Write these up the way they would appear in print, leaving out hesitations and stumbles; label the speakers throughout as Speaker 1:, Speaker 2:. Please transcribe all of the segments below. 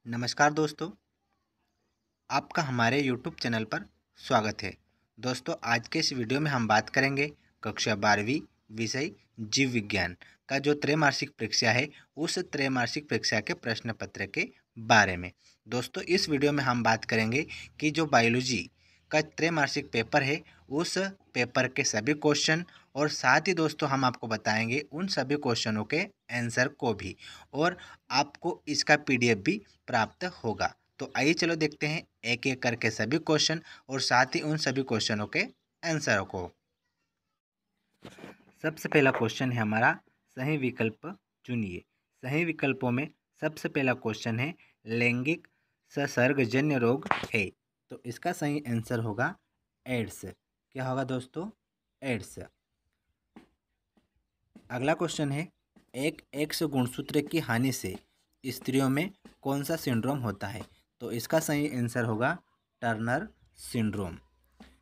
Speaker 1: नमस्कार दोस्तों, आपका हमारे YouTube चैनल पर स्वागत है। दोस्तों, आज के इस वीडियो में हम बात करेंगे कक्षा 12वीं विषय जीव विज्ञान का जो त्रैमासिक परीक्षा है, उस त्रैमासिक परीक्षा के प्रश्न पत्र के बारे में। दोस्तों, इस वीडियो में हम बात करेंगे कि जो बायोलॉजी का त्रैमासिक पेपर है, उस पेपर के सभी क्वेश्चन और साथ ही दोस्तों हम आपको बताएंगे उन सभी क्वेश्चनों के आंसर को भी, और आपको इसका PDF भी प्राप्त होगा। तो आइए चलो देखते हैं एक एक करके सभी क्वेश्चन और साथ ही उन सभी क्वेश्चनों के आंसरों को। सबसे पहला क्वेश्चन है हमारा, सही विकल्प चुनिए। सही विकल्पों में सबसे पहला क्वेश्चन है लैंगिक संसर्गजन्य रोग है, तो इसका सही आंसर होगा एड्स। क्या होगा दोस्तों? एड्स। अगला क्वेश्चन है, एक एक्स गुणसूत्र की हानि से स्त्रियों में कौन सा सिंड्रोम होता है? तो इसका सही आंसर होगा टर्नर सिंड्रोम।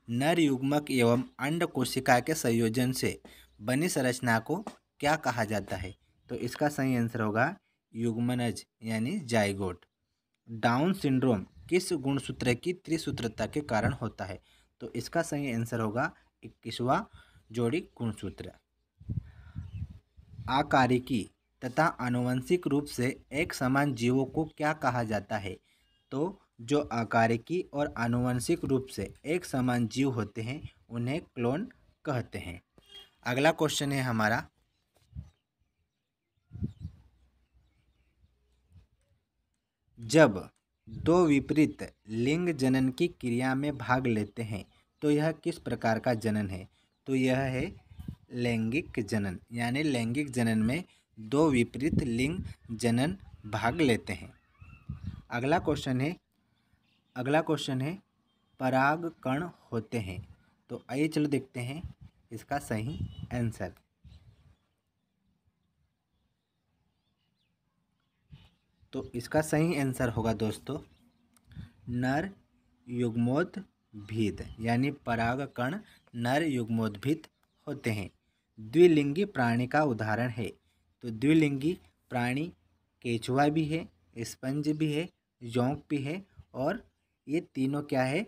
Speaker 1: नर युग्मक एवं अंड कोशिका के संयोजन से बनी संरचना को क्या कहा जाता है? तो इसका सही आंसर होगा युग्मनज यानी जाइगोट। डाउन सिंड्रोम किस गुणसूत्र की त्रिसूत्रता के कारण होता है? तो इसका सही आंसर होगा 21वां जोड़ी गुणसूत्र। आकारिकी तथा आनुवंशिक रूप से एक समान जीवों को क्या कहा जाता है? तो जो आकारिकी और आनुवंशिक रूप से एक समान जीव होते हैं उन्हें क्लोन कहते हैं। अगला क्वेश्चन है हमारा, जब दो विपरीत लिंग जनन की क्रिया में भाग लेते हैं तो यह किस प्रकार का जनन है? तो यह है लैंगिक जनन, यानी लैंगिक जनन में दो विपरीत लिंग जनन भाग लेते हैं। अगला क्वेश्चन है परागकण होते हैं, तो आइए चलो देखते हैं इसका सही आंसर। तो इसका सही आंसर होगा दोस्तों नर युग्मोद्भिद, यानी परागकण नर युग्मोद्भिद होते हैं। द्विलिंगी प्राणी का उदाहरण है, तो द्विलिंगी प्राणी केंचुआ भी है, स्पंज भी है, जोंक भी है, और ये तीनों क्या है?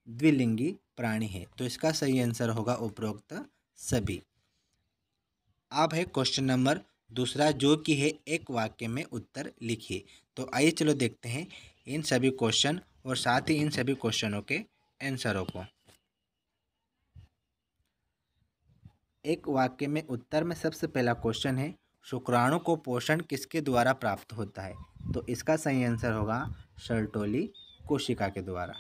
Speaker 1: द्विलिंगी प्राणी है। तो इसका सही आंसर होगा उपरोक्त सभी। अब है क्वेश्चन नंबर दूसरा, जो कि है एक वाक्य में उत्तर लिखिए। तो आइए चलो देखते हैं इन सभी क्वेश्चन और साथ ही इन सभी क्वेश्चनों के आंसरों को। एक वाक्य में उत्तर में सबसे पहला क्वेश्चन है, शुक्राणु को पोषण किसके द्वारा प्राप्त होता है? तो इसका सही आंसर होगा सर्टोली कोशिका के द्वारा।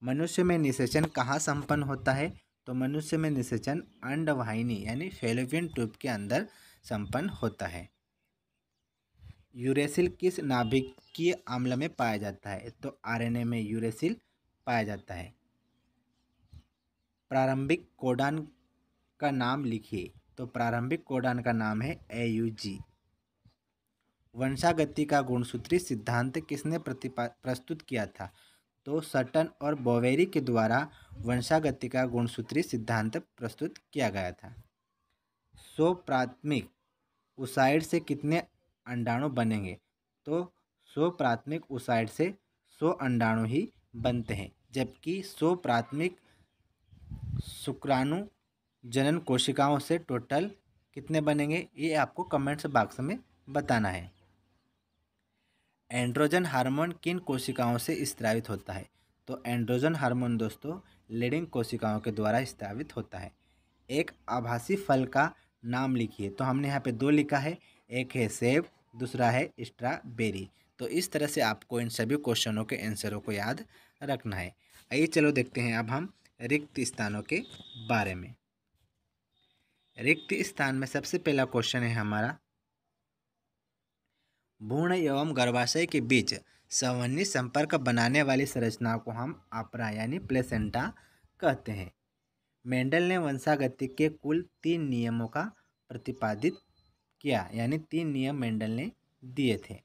Speaker 1: मनुष्य में निषेचन कहाँ संपन्न होता है? तो मनुष्य में निषेचन अंडवाहिनी यानी फैलोपियन ट्यूब के अंदर संपन्न होता है। यूरेसिल किस नाभिकीय अम्ल में पाया जाता है? तो RNA में यूरेसिल पाया जाता है। प्रारंभिक कोडान का नाम लिखिए। तो प्रारंभिक कोडान का नाम है AUG। वंशागति का गुणसूत्री सिद्धांत किसने प्रस्तुत किया था? तो सटन और बोवेरी के द्वारा वंशागति का गुणसूत्री सिद्धांत प्रस्तुत किया गया था। स्वप्राथमिक ओसाइड से कितने अंडाणु बनेंगे? तो स्वप्राथमिक ओसाइड से 100 अंडाणु ही बनते हैं, जबकि स्वप्राथमिक शुक्राणु जनन कोशिकाओं से टोटल कितने बनेंगे, ये आपको कमेंट्स बॉक्स में बताना है। एंड्रोजन हार्मोन किन कोशिकाओं से स्रावित होता है? तो एंड्रोजन हार्मोन दोस्तों लीडिंग कोशिकाओं के द्वारा स्रावित होता है। एक आभासी फल का नाम लिखिए। तो हमने यहाँ पे दो लिखा है, एक है सेब, दूसरा है स्ट्रॉबेरी। तो इस तरह से आपको इन सभी क्वेश्चनों के आंसरों को याद रखना है। आइए चलो देखते हैं अब हम रिक्त स्थानों के बारे में। रिक्त स्थान में सबसे पहला क्वेश्चन है हमारा, भ्रूण एवं गर्भाशय के बीच संवहनी संपर्क बनाने वाली संरचना को हम आपरा यानी प्लेसेंटा कहते हैं। मेंडल ने वंशागति के कुल 3 नियमों का प्रतिपादित किया, यानी 3 नियम मेंडल ने दिए थे।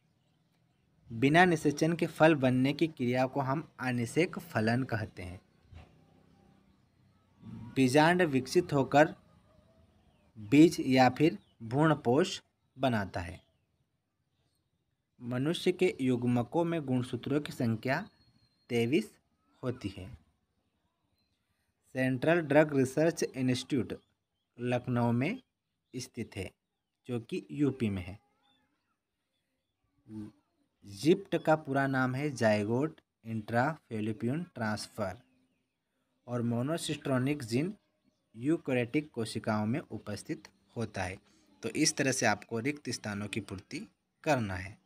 Speaker 1: बिना निषेचन के फल बनने की क्रिया को हम अनिषेक फलन कहते हैं। बीजांड विकसित होकर बीज या फिर भ्रूणपोष बनाता है। मनुष्य के युग्मकों में गुणसूत्रों की संख्या 23 होती है। Central drug research institute Lucknow में स्थित है, जो कि यूपी में है। जिप्ट का पूरा नाम है जाइगोट इंट्राफेलोपियन ट्रांसफर और मोनोसिस्ट्रोनिक जीन यूकैरियोटिक कोशिकाओं में उपस्थित होता है। तो इस तरह से आपको रिक्त स्थानों की पूर्ति करना है।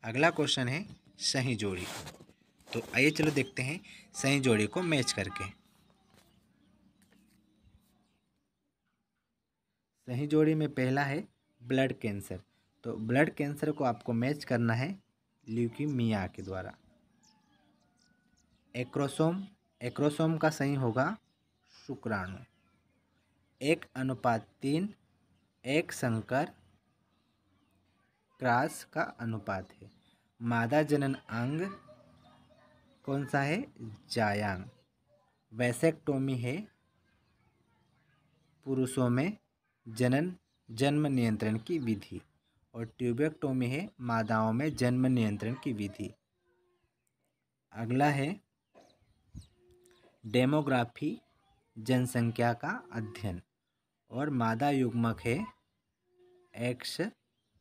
Speaker 1: अगला क्वेश्चन है सही जोड़ी। तो आइए चलो देखते हैं सही जोड़ी को मैच करके। सही जोड़ी में पहला है ब्लड कैंसर। तो ब्लड कैंसर को आपको मैच करना है ल्यूकीमिया के द्वारा। एक्रोसोम का सही होगा शुक्राणु। 1:3 एक संकर क्रॉस का अनुपात है। मादा जनन अंग कौन सा है? जायांग। वैसेक्टोमी है पुरुषों में जन्म नियंत्रण की विधि और ट्यूबेक्टोमी है मादाओं में जन्म नियंत्रण की विधि। अगला है डेमोग्राफी जनसंख्या का अध्ययन और मादा युग्मक है एक्स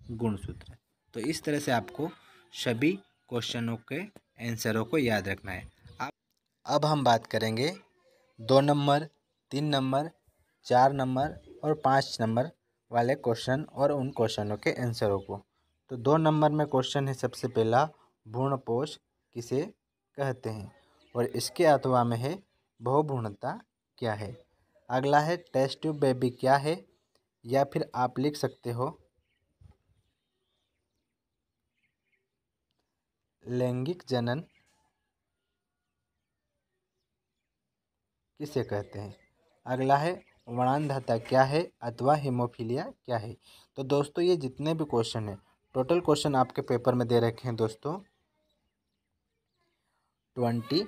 Speaker 1: गुणसूत्र। तो इस तरह से आपको सभी क्वेश्चनों के आंसरों को याद रखना है। अब हम बात करेंगे 2 नंबर, 3 नंबर, 4 नंबर और 5 नंबर वाले क्वेश्चन और उन क्वेश्चनों के आंसरों को। तो 2 नंबर में क्वेश्चन है सबसे पहला, भ्रूणपोष किसे कहते हैं और इसके अथवा में है बहुभ्रूणता क्या है। अगला है टेस्ट ट्यूब बेबी क्या है, या फिर आप लिख सकते हो लैंगिक जनन किसे कहते हैं। अगला है वर्णांधता क्या है अथवा हीमोफीलिया क्या है। तो दोस्तों ये जितने भी क्वेश्चन हैं, टोटल क्वेश्चन आपके पेपर में दे रखे हैं दोस्तों 22।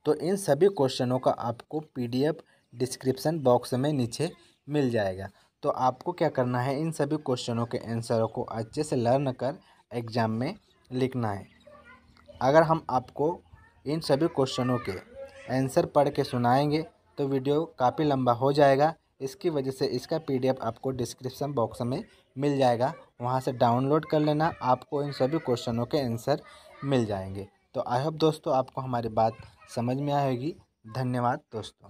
Speaker 1: तो इन सभी क्वेश्चनों का आपको पीडीएफ डिस्क्रिप्शन बॉक्स में नीचे मिल जाएगा। तो आपको क्या करना है, इन सभी क्वेश्चनों के आंसरों को अच्छे से लर्न कर एग्ज़ाम में लिखना है। अगर हम आपको इन सभी क्वेश्चनों के आंसर पढ़ के सुनाएंगे तो वीडियो काफ़ी लंबा हो जाएगा। इसकी वजह से इसका पीडीएफ आपको डिस्क्रिप्शन बॉक्स में मिल जाएगा, वहां से डाउनलोड कर लेना, आपको इन सभी क्वेश्चनों के आंसर मिल जाएंगे। तो आई होप दोस्तों आपको हमारी बात समझ में आएगी। धन्यवाद दोस्तों।